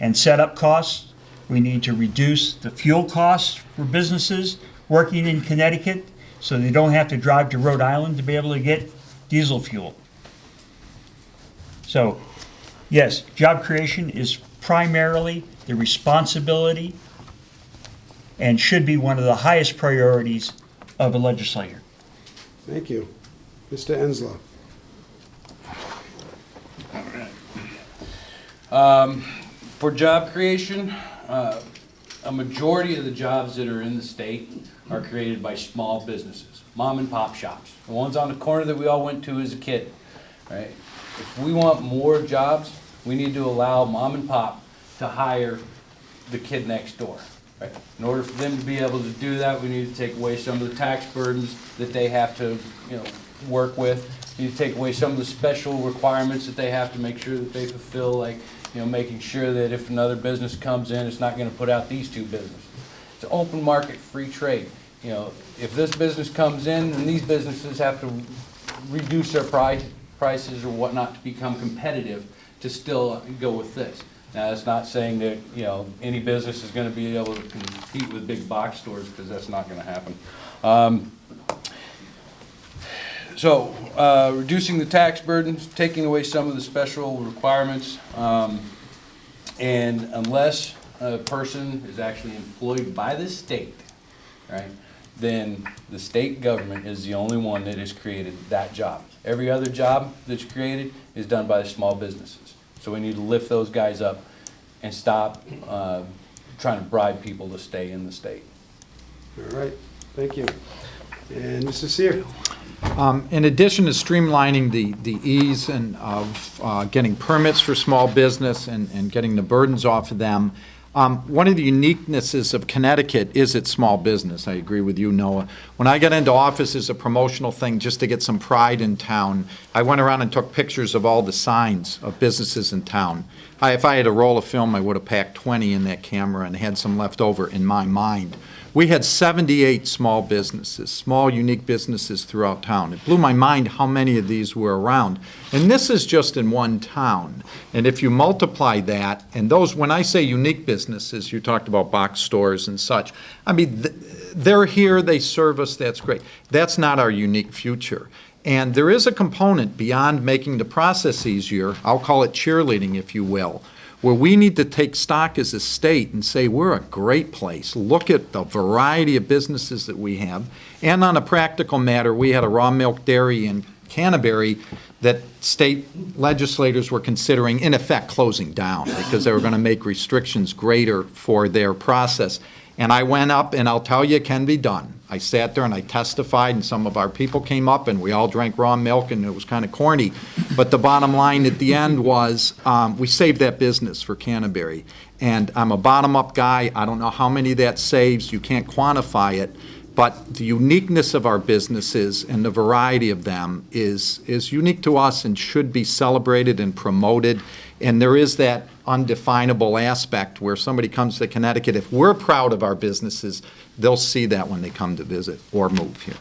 and setup costs. We need to reduce the fuel costs for businesses working in Connecticut so they don't have to drive to Rhode Island to be able to get diesel fuel. So, yes, job creation is primarily the responsibility and should be one of the highest priorities of a legislator. Thank you. Mr. Enslow. For job creation, a majority of the jobs that are in the state are created by small businesses, mom and pop shops, the ones on the corner that we all went to as a kid, right? If we want more jobs, we need to allow mom and pop to hire the kid next door, right? In order for them to be able to do that, we need to take away some of the tax burdens that they have to, work with. We need to take away some of the special requirements that they have to make sure that they fulfill, like, making sure that if another business comes in, it's not gonna put out these two businesses. It's open market, free trade. If this business comes in, then these businesses have to reduce their prices or whatnot to become competitive to still go with this. Now, that's not saying that, any business is gonna be able to compete with big box stores, because that's not gonna happen. So, reducing the tax burdens, taking away some of the special requirements, and unless a person is actually employed by the state, right, then the state government is the only one that has created that job. Every other job that's created is done by the small businesses. So we need to lift those guys up and stop trying to bribe people to stay in the state. All right, thank you. And Mr. Seer. In addition to streamlining the ease and of getting permits for small business and getting the burdens off of them, one of the uniquenesses of Connecticut is its small business. I agree with you, Noah. When I got into office as a promotional thing, just to get some pride in town, I went around and took pictures of all the signs of businesses in town. If I had a roll of film, I would have packed 20 in that camera and had some left over in my mind. We had 78 small businesses, small, unique businesses throughout town. It blew my mind how many of these were around. And this is just in one town. And if you multiply that, and those, when I say unique businesses, you talked about box stores and such, I mean, they're here, they serve us, that's great. That's not our unique future. And there is a component beyond making the process easier, I'll call it cheerleading, if you will, where we need to take stock as a state and say, we're a great place. Look at the variety of businesses that we have. And on a practical matter, we had a raw milk dairy in Canterbury that state legislators were considering, in effect, closing down because they were going to make restrictions greater for their process. And I went up, and I'll tell you, it can be done. I sat there and I testified, and some of our people came up, and we all drank raw milk, and it was kind of corny. But the bottom line at the end was we saved that business for Canterbury. And I'm a bottom-up guy. I don't know how many that saves. You can't quantify it. But the uniqueness of our businesses and the variety of them is unique to us and should be celebrated and promoted. And there is that undefinable aspect where somebody comes to Connecticut. If we're proud of our businesses, they'll see that when they come to visit or move here.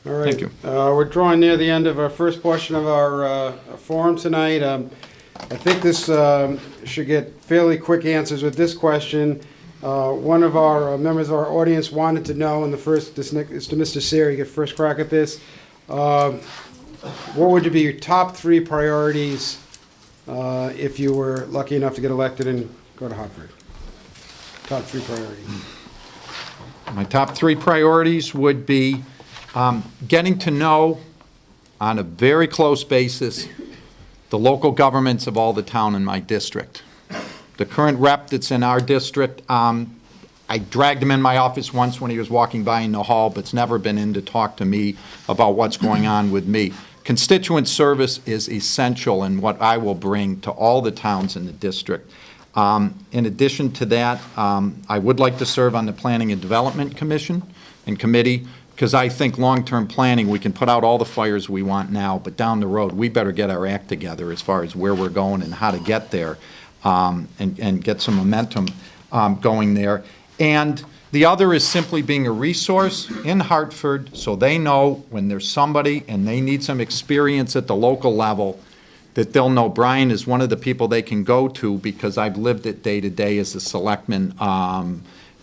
All right. Thank you. We're drawing near the end of our first portion of our forum tonight. I think this should get fairly quick answers with this question. One of our members of our audience wanted to know, and the first, this is to Mr. Seer, you get first crack at this. What would be your top 3 priorities if you were lucky enough to get elected and go to Hartford? Top 3 priorities. My top 3 priorities would be getting to know, on a very close basis, the local governments of all the town in my district. The current rep that's in our district, I dragged him in my office once when he was walking by in the hall, but's never been in to talk to me about what's going on with me. Constituent service is essential in what I will bring to all the towns in the district. In addition to that, I would like to serve on the Planning and Development Commission and Committee. because I think long-term planning, we can put out all the fires we want now, but down the road, we better get our act together as far as where we're going and how to get there, and get some momentum going there. And the other is simply being a resource in Hartford, so they know when there's somebody and they need some experience at the local level, that they'll know Brian is one of the people they can go to, because I've lived it day to day as a selectman,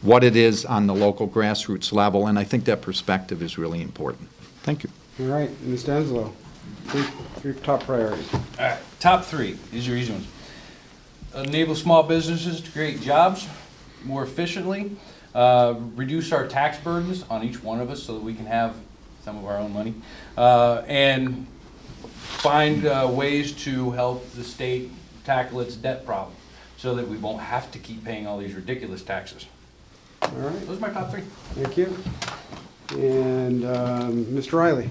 what it is on the local grassroots level, and I think that perspective is really important. Thank you. All right, Mr. Enslow, three top priorities. All right, top three, these are easy ones. Enable small businesses to create jobs more efficiently, reduce our tax burdens on each one of us so that we can have some of our own money, and find ways to help the state tackle its debt problem so that we won't have to keep paying all these ridiculous taxes. All right, Those are my top three. thank you. And Mr. Riley?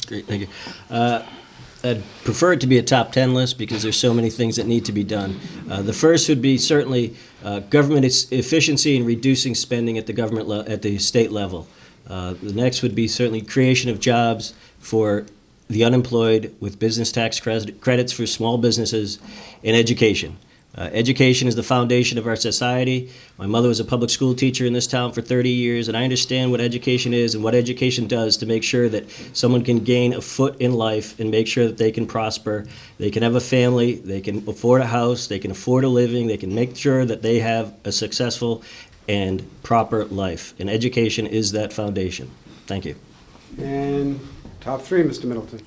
Great, thank you. I'd prefer it to be a top 10 list because there's so many things that need to be done. The first would be certainly government efficiency and reducing spending at the at the state level. The next would be certainly creation of jobs for the unemployed with business tax credits for small businesses, and education. Education is the foundation of our society. My mother was a public school teacher in this town for 30 years, and I understand what education is and what education does to make sure that someone can gain a foot in life and make sure that they can prosper, they can have a family, they can afford a house, they can afford a living, they can make sure that they have a successful and proper life. And education is that foundation. Thank you. And top three, Mr. Middleton?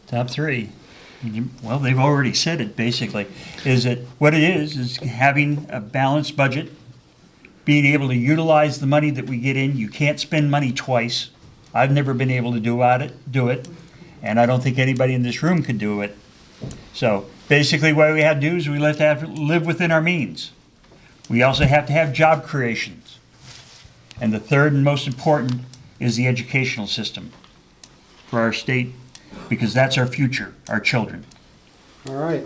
Top three. Well, they've already said it, basically. Is that what it is having a balanced budget, being able to utilize the money that we get in. You can't spend money twice. I've never been able to do it, and I don't think anybody in this room could do it. So basically what we have to do is we have to live within our means. We also have to have job creations. And the third and most important is the educational system for our state, because that's our future, our children. All right.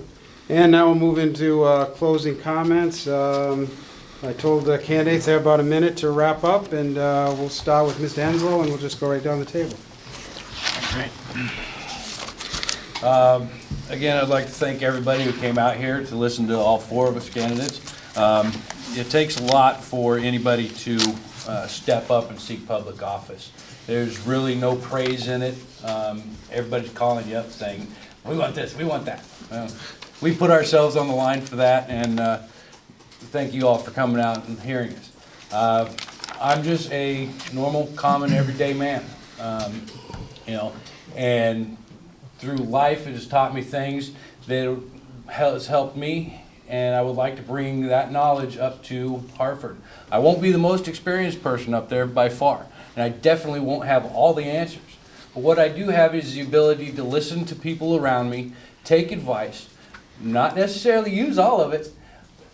And now we'll move into closing comments. I told the candidates they have about a minute to wrap up, and we'll start with Mr. Enslow, and we'll just go right down the table. Again, I'd like to thank everybody who came out here to listen to all four of us candidates. It takes a lot for anybody to step up and seek public office. There's really no praise in it. Everybody's calling you up saying, we want this, we want that. We put ourselves on the line for that, and thank you all for coming out and hearing us. I'm just a normal, common, everyday man, and through life it has taught me things that has helped me, and I would like to bring that knowledge up to Hartford. I won't be the most experienced person up there by far, and I definitely won't have all the answers. But what I do have is the ability to listen to people around me, take advice, not necessarily use all of it,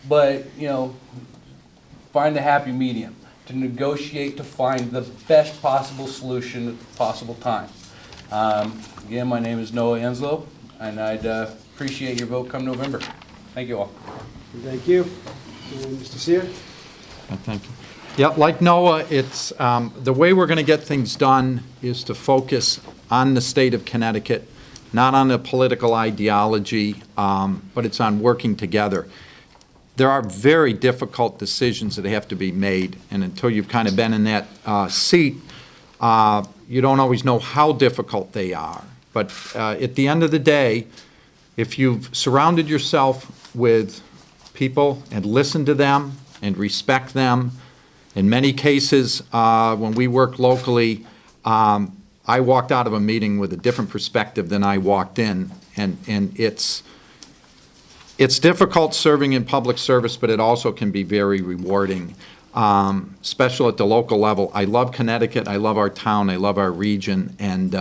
but, find the happy medium, to negotiate to find the best possible solution at the possible time. Again, my name is Noah Enslow, and I'd appreciate your vote come November. Thank you all. Thank you. And Mr. Seer? Thank you. Yeah, like Noah, it's, the way we're going to get things done is to focus on the state of Connecticut, not on a political ideology, but it's on working together. There are very difficult decisions that have to be made, and until you've kind of been in that seat, you don't always know how difficult they are. But at the end of the day, if you've surrounded yourself with people and listened to them and respect them, in many cases, when we work locally, I walked out of a meeting with a different perspective than I walked in, and it's difficult serving in public service, but it also can be very rewarding, especially at the local level. I love Connecticut, I love our town, I love our region, and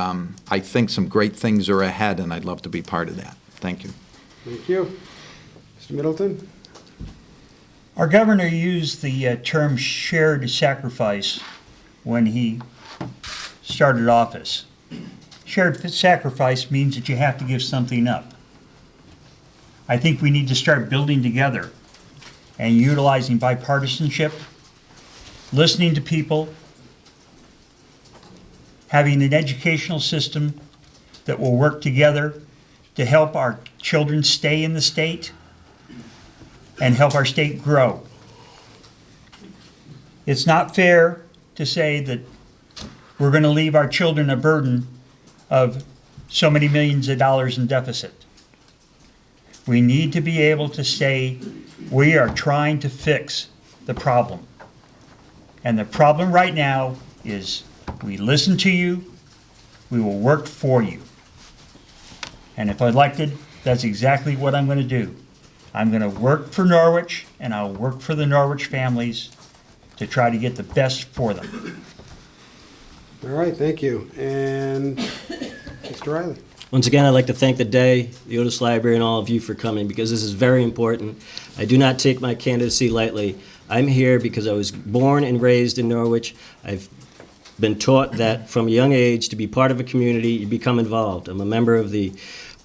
I think some great things are ahead, and I'd love to be part of that. Thank you. Thank you. Mr. Middleton? Our governor used the term shared sacrifice when he started office. Shared sacrifice means that you have to give something up. I think we need to start building together and utilizing bipartisanship, listening to people, having an educational system that will work together to help our children stay in the state and help our state grow. It's not fair to say that we're going to leave our children a burden of so many millions of dollars in deficit. We need to be able to say we are trying to fix the problem. And the problem right now is we listen to you, we will work for you. And if elected, that's exactly what I'm going to do. I'm going to work for Norwich, and I'll work for the Norwich families to try to get the best for them. All right, thank you. And Mr. Riley? Once again, I'd like to thank the day, the Otis Library, and all of you for coming, because this is very important. I do not take my candidacy lightly. I'm here because I was born and raised in Norwich. I've been taught that from a young age, to be part of a community, you become involved. I'm a member of the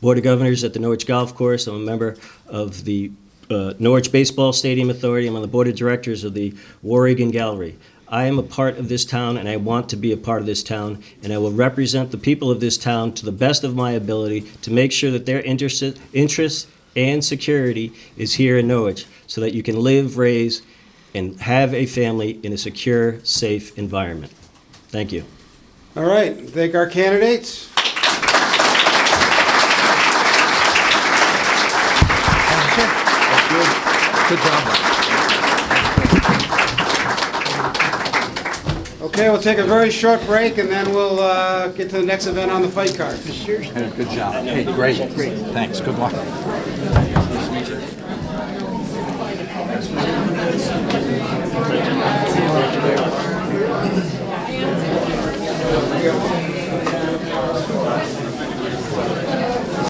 Board of Governors at the Norwich Golf Course. I'm a member of the Norwich Baseball Stadium Authority. I'm on the Board of Directors of the Warrigan Gallery. I am a part of this town, and I want to be a part of this town, and I will represent the people of this town to the best of my ability to make sure that their interests and security is here in Norwich, so that you can live, raise, and have a family in a secure, safe environment. Thank you. All right, thank our candidates. Good job. Okay, we'll take a very short break, and then we'll get to the next event on the fight card. Good job. Hey, great. Thanks. Good luck.